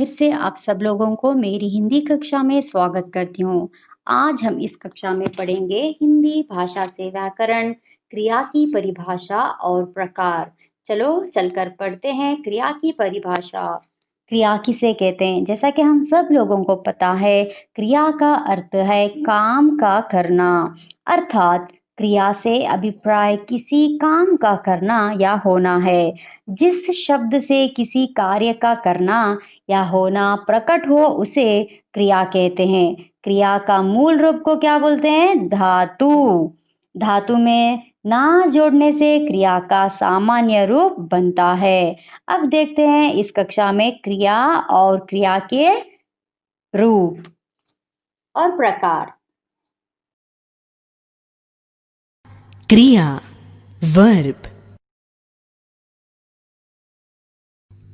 फिर से आप सब लोगों को मेरी हिंदी कक्षा में स्वागत करती हूँ। आज हम इस कक्षा में पढ़ेंगे हिंदी भाषा से व्याकरण, क्रिया की परिभाषा और प्रकार। चलो चलकर पढ़ते हैं क्रिया की परिभाषा। क्रिया किसे कहते हैं? जैसा कि हम सब लोगों को पता है, क्रिया का अर्थ है काम का करना, अर्थात क्रिया से अभिप्राय किसी काम का करना या होना है। जिस शब्द से किसी कार्य का करना या होना प्रकट हो उसे क्रिया कहते हैं। क्रिया का मूल रूप को क्या बोलते हैं? धातु। धातु में ना जोड़ने से क्रिया का सामान्य रूप बनता है। अब देखते हैं इस कक्षा में क्रिया और क्रिया के रूप और प्रकार। क्रिया वर्ब।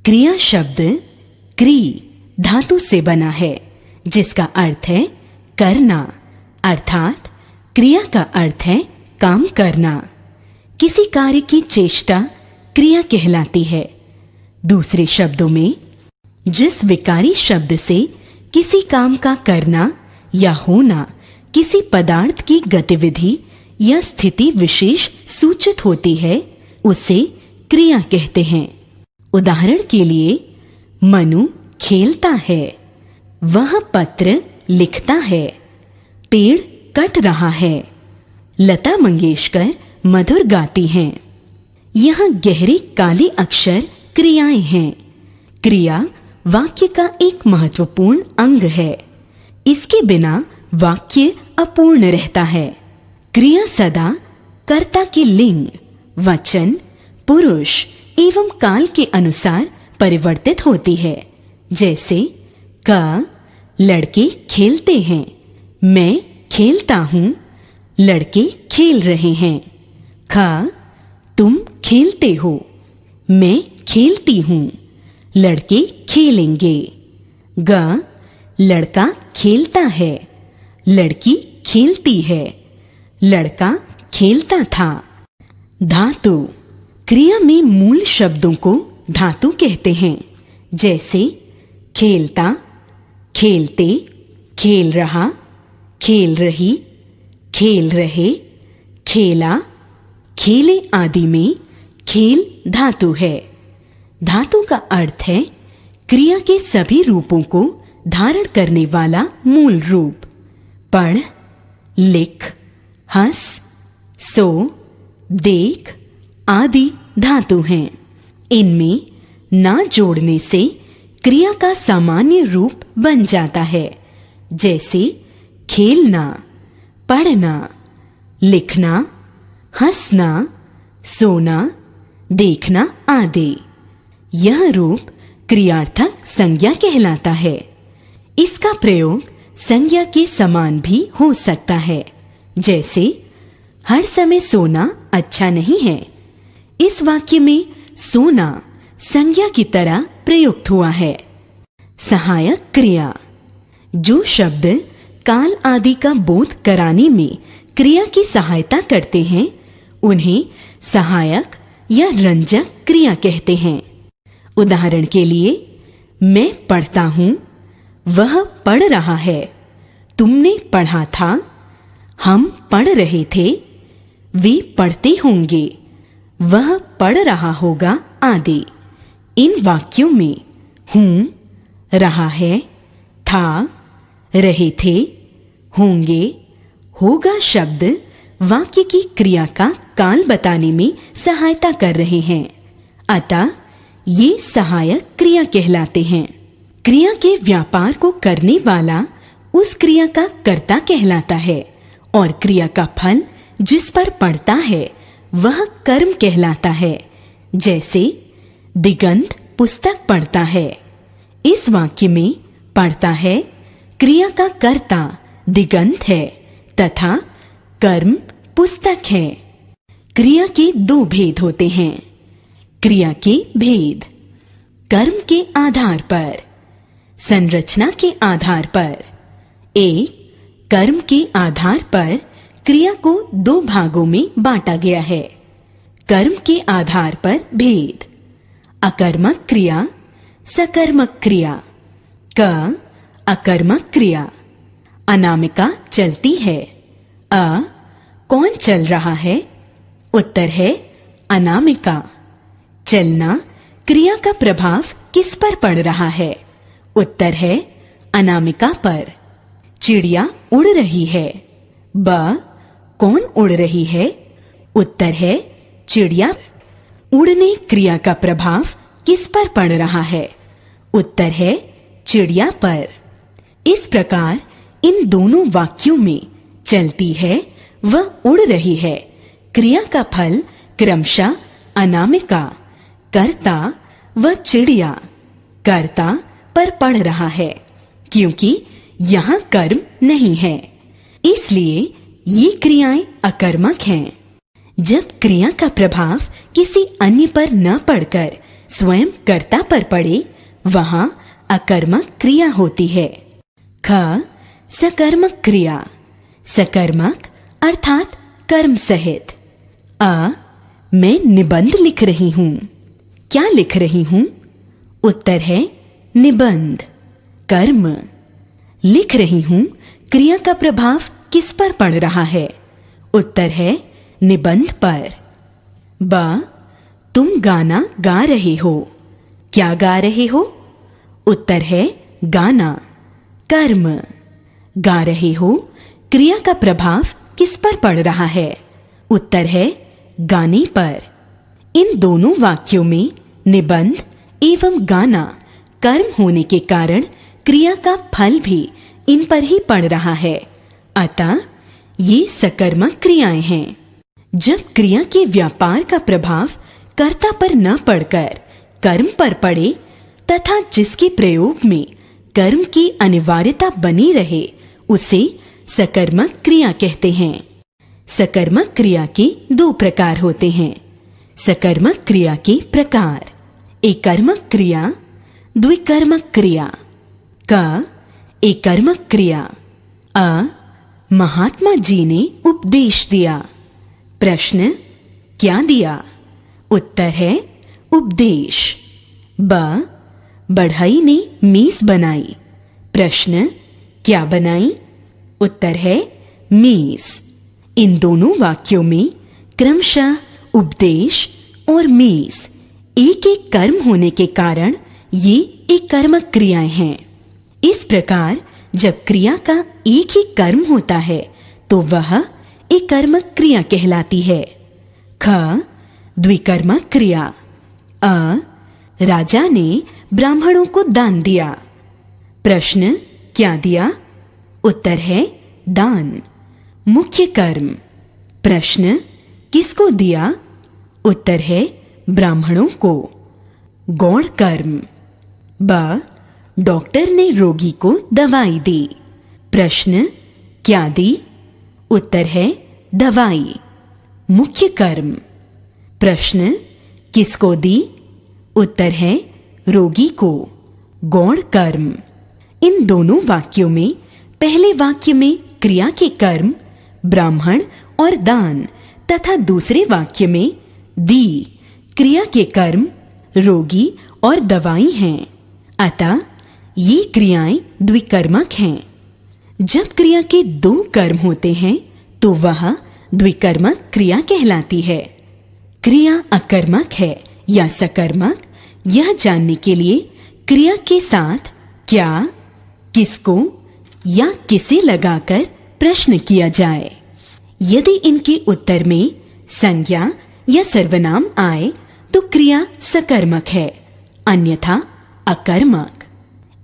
क्रिया शब्द क्री धातु से बना है जिसका अर्थ है करना, अर्थात क्रिया का अर्थ है काम करना। किसी कार्य की चेष्टा क्रिया कहलाती है। दूसरे शब्दों में, जिस विकारी शब्द से किसी काम का करना या होना किसी पदार्थ की गतिविधि या स्थिति विशेष सूचित होती है उसे क्रिया कहते हैं। उदाहरण के लिए, मनु खेलता है, वह पत्र लिखता है, पेड़ कट रहा है, लता मंगेशकर मधुर गाती हैं। यहाँ गहरे काले अक्षर क्रियाएं हैं। क्रिया वाक्य का एक महत्वपूर्ण अंग है। इसके बिना वाक्य अपूर्ण रहता है। क्रिया सदा कर्ता के लिंग, वचन, पुरुष एवं काल के अनुसार परिवर्तित होती है। जैसे क लड़के खेलते हैं, मैं खेलता हूँ, लड़के खेल रहे हैं। ख तुम खेलते हो, मैं खेलती हूँ, लड़के खेलेंगे। ग लड़का खेलता है, लड़की खेलती है, लड़का खेलता था। धातु। क्रिया में मूल शब्दों को धातु कहते हैं। जैसे खेलता, खेलते, खेल रहा, खेल रही, खेल रहे, खेला, खेले आदि में खेल धातु है। धातु का अर्थ है क्रिया के सभी रूपों को धारण करने वाला मूल रूप। पढ़, लिख, हंस, सो, देख आदि धातु हैं। इनमें ना जोड़ने से क्रिया का सामान्य रूप बन जाता है। जैसे खेलना, पढ़ना, लिखना, हंसना, सोना, देखना आदि। यह रूप क्रियार्थक संज्ञा कहलाता है। इसका प्रयोग संज्ञा के समान भी हो सकता है। जैसे हर समय सोना अच्छा नहीं है। इस वाक्य में सोना संज्ञा की तरह प्रयुक्त हुआ है। सहायक क्रिया। जो शब्द काल आदि का बोध कराने में क्रिया की सहायता करते हैं उन्हें सहायक या रंजक क्रिया कहते हैं। उदाहरण के लिए, मैं पढ़ता हूं, वह पढ़ रहा है, तुमने पढ़ा था, हम पढ़ रहे थे, वे पढ़ते होंगे, वह पढ़ रहा होगा आदि। इन वाक्यों में हूं, रहा है, था, रहे थे, होंगे, होगा शब्द वाक्य की क्रिया का काल बताने में सहायता कर रहे हैं। अतः ये सहायक क्रिया कहलाते हैं। क्रिया के व्यापार को करने वाला उस क्रिया का कर्ता कहलाता है और क्रिया का फल जिस पर पड़ता है वह कर्म कहलाता है। जैसे दिगंत पुस्तक पढ़ता है। इस वाक्य में पढ़ता है क्रिया का कर्ता दिगंत है तथा कर्म पुस्तक है। क्रिया के दो भेद होते हैं। क्रिया के भेद। कर्म के आधार पर, संरचना के आधार पर। एक, कर्म के आधार पर क्रिया को दो भागों में बांटा गया है। कर्म के आधार पर भेद। अकर्मक क्रिया, सकर्मक क्रिया। क अकर्मक क्रिया। अनामिका चलती है। अ कौन चल रहा है? उत्तर है अनामिका। चलना क्रिया का प्रभाव किस पर पड़ रहा है? उत्तर है अनामिका पर। चिड़िया उड़ रही है। ब कौन उड़ रही है? उत्तर है चिड़िया। उड़ने क्रिया का प्रभाव किस पर पड़ रहा है? उत्तर है चिड़िया पर। इस प्रकार इन दोनों वाक्यों में चलती है व उड़ रही है क्रिया का फल क्रमशः अनामिका, कर्ता व चिड़िया, कर्ता पर पड़ रहा है, क्योंकि यहाँ कर्म नहीं है, इसलिए ये क्रियाएं अकर्मक हैं। जब क्रिया का प्रभाव किसी अन्य पर न पड़कर स्वयं कर्ता पर पड़े, वहां अकर्मक क्रिया होती है। ख सकर्मक क्रिया। सकर्मक अर्थात कर्म सहित। अ मैं निबंध लिख रही हूं। क्या लिख रही हूं? उत्तर है निबंध, कर्म। लिख रही हूं क्रिया का प्रभाव किस पर पड़ रहा है? उत्तर है निबंध पर। ब तुम गाना गा रहे हो। क्या गा रहे हो? उत्तर है गाना, कर्म। गा रहे हो क्रिया का प्रभाव किस पर पड़ रहा है? उत्तर है गाने पर। इन दोनों वाक्यों में निबंध एवं गाना कर्म होने के कारण क्रिया का फल भी इन पर ही पड़ रहा है, अतः ये सकर्मक क्रियाएं हैं। जब क्रिया के व्यापार का प्रभाव कर्ता पर न पड़कर कर्म पर पड़े तथा जिसके प्रयोग में कर्म की अनिवार्यता बनी रहे, उसे सकर्मक क्रिया कहते हैं। सकर्मक क्रिया के दो प्रकार होते हैं। सकर्मक क्रिया के प्रकार: एकर्मक क्रिया, द्विकर्मक क्रिया। क एकर्मक क्रिया। अ महात्मा जी ने उपदेश दिया। प्रश्न क्या दिया? उत्तर है उपदेश। ब बढ़ई ने मीस बनाई। प्रश्न क्या बनाई? उत्तर है मीस। इन दोनों वाक्यों में क्रमशः उपदेश और मीस एक एक कर्म होने के कारण ये एक कर्मक क्रियाएं हैं। इस प्रकार जब क्रिया का एक ही कर्म होता है तो वह एक कर्मक क्रिया कहलाती है। ख द्विकर्मक क्रिया। अ राजा ने ब्राह्मणों को दान दिया। प्रश्न क्या दिया? उत्तर है दान, मुख्य कर्म। प्रश्न किसको दिया? उत्तर है ब्राह्मणों को, गौण कर्म। ब डॉक्टर ने रोगी को दवाई दी। प्रश्न क्या दी? उत्तर है दवाई, मुख्य कर्म। प्रश्न किसको दी? उत्तर है रोगी को, गौण कर्म। इन दोनों वाक्यों में पहले वाक्य में क्रिया के कर्म ब्राह्मण और दान तथा दूसरे वाक्य में दी क्रिया के कर्म रोगी और दवाई हैं, अतः ये क्रियाएं द्विकर्मक हैं। जब क्रिया के दो कर्म होते हैं तो वह द्विकर्मक क्रिया कहलाती है। क्रिया अकर्मक है या सकर्मक, यह जानने के लिए क्रिया के साथ क्या, किसको या किसे लगाकर प्रश्न किया जाए। यदि इनके उत्तर में संज्ञा या सर्वनाम आए तो क्रिया सकर्मक है, अन्यथा अकर्मक।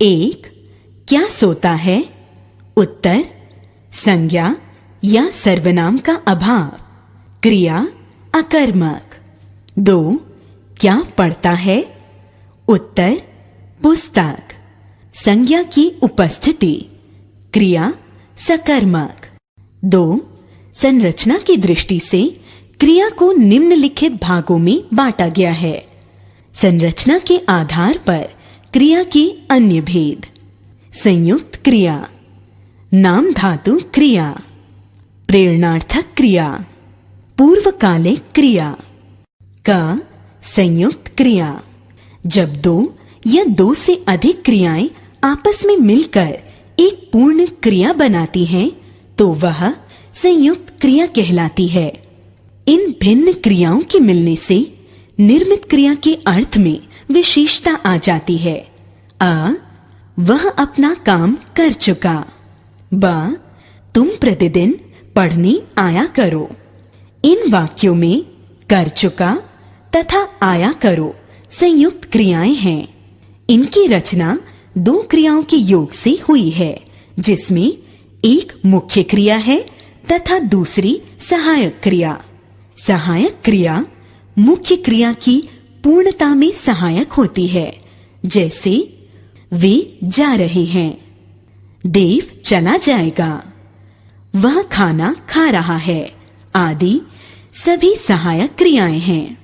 एक क्या सोता है? उत्तर संज्ञा या सर्वनाम का अभाव, क्रिया अकर्मक। दो क्या पढ़ता है? उत्तर पुस्तक, संज्ञा की उपस्थिति, क्रिया सकर्मक। दो संरचना की दृष्टि से क्रिया को निम्नलिखित भागों में बांटा गया है। संरचना के आधार पर क्रिया के अन्य भेद: संयुक्त क्रिया, नाम धातु क्रिया, प्रेरणार्थक क्रिया, पूर्वकालिक क्रिया। क संयुक्त क्रिया: जब दो या दो से अधिक क्रियाएं आपस में मिलकर एक पूर्ण क्रिया बनाती हैं, तो वह संयुक्त क्रिया कहलाती है। इन भिन्न क्रियाओं के मिलने से निर्मित क्रिया के अर्थ में विशेषता आ जाती है। अ, वह अपना काम कर चुका। ब, तुम प्रतिदिन पढ़ने आया करो। इन वाक्यों में कर चुका तथा आया करो संयुक्त क्रियाएं हैं। इनकी रचना दो क्रियाओं के योग से हुई है, जिसमें एक मुख्य क्रिया है तथा दूसरी सहायक क्रिया। सहायक क्रिया मुख्य क्रिया की पूर्णता में सहायक होती है, जैसे वे जा रहे हैं, देव चला जाएगा, वह खाना खा रहा है आदि सभी सहायक क्रियाएं हैं।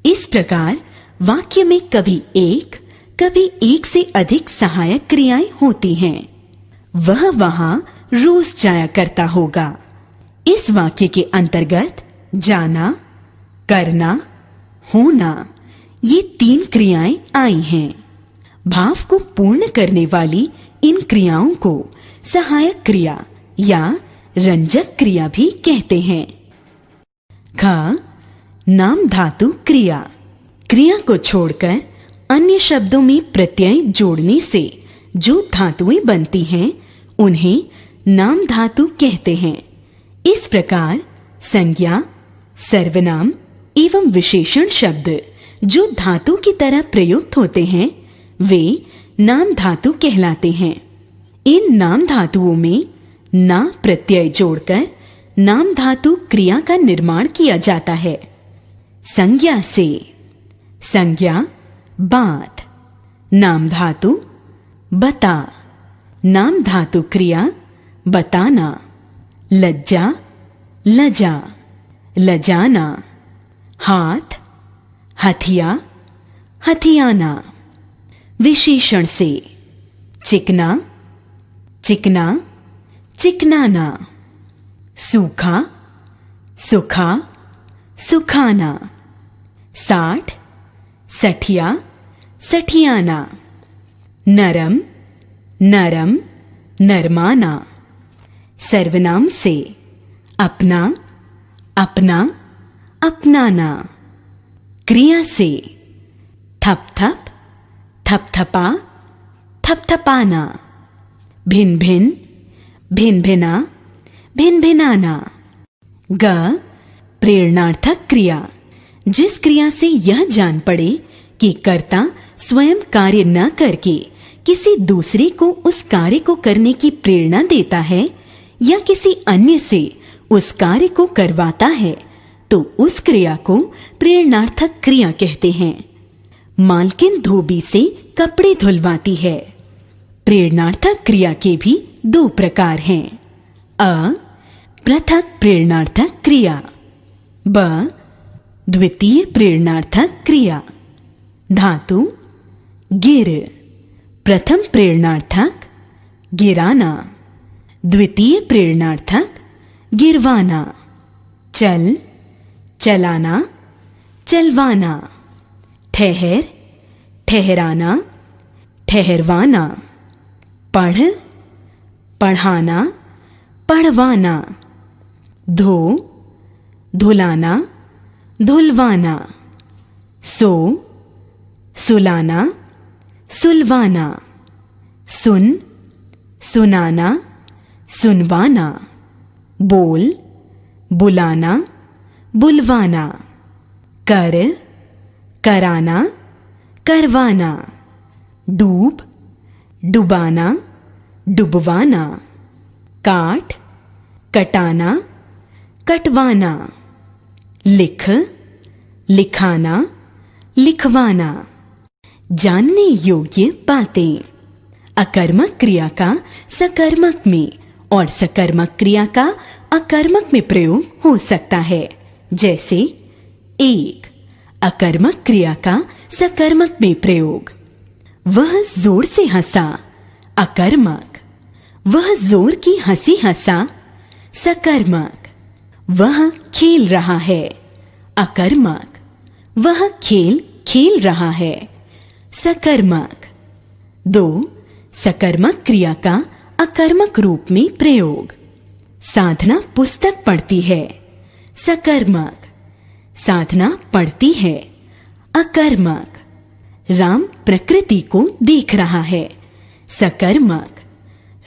इस प्रकार वाक्य में कभी एक से अधिक सहायक क्रियाएं होती हैं। वह वहां रोज जाया करता होगा। इस वाक्य के अंतर्गत जाना, करना, होना ये तीन क्रियाएं आई हैं। भाव को पूर्ण करने वाली इन क्रियाओं को सहायक क्रिया या रंजक क्रिया भी कहते हैं। ख, नाम धातु क्रिया। क्रिया को छोड़कर अन्य शब्दों में प्रत्यय जोड़ने से जो धातुएं बनती हैं, उन्हें नाम धातु कहते हैं। इस प्रकार संज्ञा, सर्वनाम एवं विशेषण शब्द जो धातु की तरह प्रयुक्त होते हैं, वे नाम धातु कहलाते हैं। इन नाम धातुओं में ना प्रत्यय जोड़कर नाम धातु क्रिया का निर्माण किया जाता है। संज्ञा से संज्ञा बात, नाम धातु बता, नाम धातु क्रिया बताना, लज्जा लजा, लजाना, हाथ हथिया, हथियाना। विशेषण से चिकना, चिकना, चिकनाना, सूखा, सुखा, सुखाना, साठ, सठिया, सठियाना, नरम, नरम, नरमाना। सर्वनाम से अपना, अपना, अपनाना। क्रिया से थप थप, थपथपा, थपथपाना। भिन भिन, भिन भिना, भिन भिनाना। ग, प्रेरणार्थक क्रिया। जिस क्रिया से यह जान पड़े कि कर्ता स्वयं कार्य न करके किसी दूसरे को उस कार्य को करने की प्रेरणा देता है या किसी अन्य से उस कार्य को करवाता है, तो उस क्रिया को प्रेरणार्थक क्रिया कहते हैं। मालकिन धोबी से कपड़े धुलवाती है। प्रेरणार्थक क्रिया के भी दो प्रकार हैं। अ, पृथक प्रेरणार्थक क्रिया। ब, द्वितीय प्रेरणार्थक क्रिया। धातु गिर। प्रथम प्रेरणार्थक गिराना, द्वितीय प्रेरणार्थक गिरवाना। चल, चलाना, चलवाना। ठहर, ठहराना, ठहरवाना। पढ़, पढ़ाना, पढ़वाना। धो, धुलाना, धुलवाना। सो, सुलाना, सुलवाना। सुन, सुनाना, सुनवाना। बोल, बुलाना, बुलवाना। कर, कराना, करवाना। डूब, डुबाना, डुबवाना। काट, कटाना, कटवाना। लिख, लिखाना, लिखवाना। जानने योग्य बातें। अकर्मक क्रिया का सकर्मक में और सकर्मक क्रिया का अकर्मक में प्रयोग हो सकता है। जैसे एक, अकर्मक क्रिया का सकर्मक में प्रयोग। वह जोर से हंसा, अकर्मक। वह जोर की हंसी हंसा, सकर्मक। वह खेल रहा है, अकर्मक। वह खेल खेल रहा है, सकर्मक। दो, सकर्मक क्रिया का अकर्मक रूप में प्रयोग। साधना पुस्तक पढ़ती है, सकर्मक। साधना पढ़ती है, अकर्मक। राम प्रकृति को देख रहा है, सकर्मक।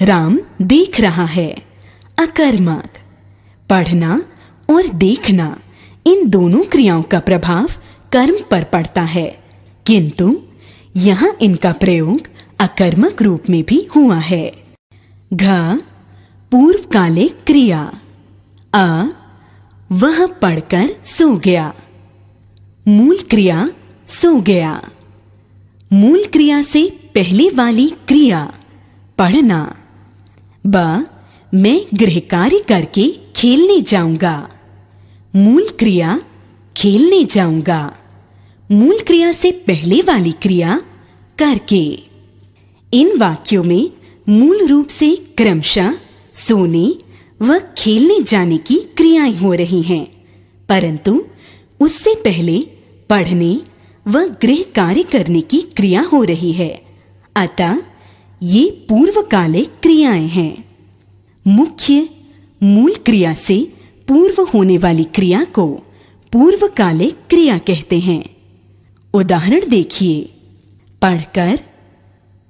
राम देख रहा है, अकर्मक। पढ़ना और देखना इन दोनों क्रियाओं का प्रभाव कर्म पर पड़ता है, किंतु यहाँ इनका प्रयोग अकर्मक रूप में भी हुआ है। घ पूर्वकालिक क्रिया। अ वह पढ़कर सो गया। मूल क्रिया सो गया। मूल क्रिया से पहले वाली क्रिया पढ़ना। ब मैं गृह कार्य करके खेलने जाऊंगा। मूल क्रिया खेलने जाऊंगा। मूल क्रिया से पहले वाली क्रिया करके। इन वाक्यों में मूल रूप से क्रमशः सोने व खेलने जाने की क्रियाएं हो रही हैं, परंतु उससे पहले पढ़ने व गृह कार्य करने की क्रिया हो रही है। अतः ये पूर्वकालिक क्रियाएं हैं। मुख्य मूल क्रिया से पूर्व होने वाली क्रिया को पूर्वकालिक क्रिया कहते हैं। उदाहरण देखिए। पढ़कर,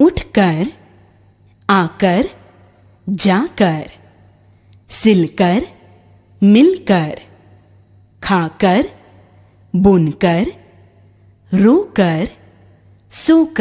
उठकर, आकर, जाकर, सिलकर, मिलकर, खाकर, बुनकर, रोकर, सोकर।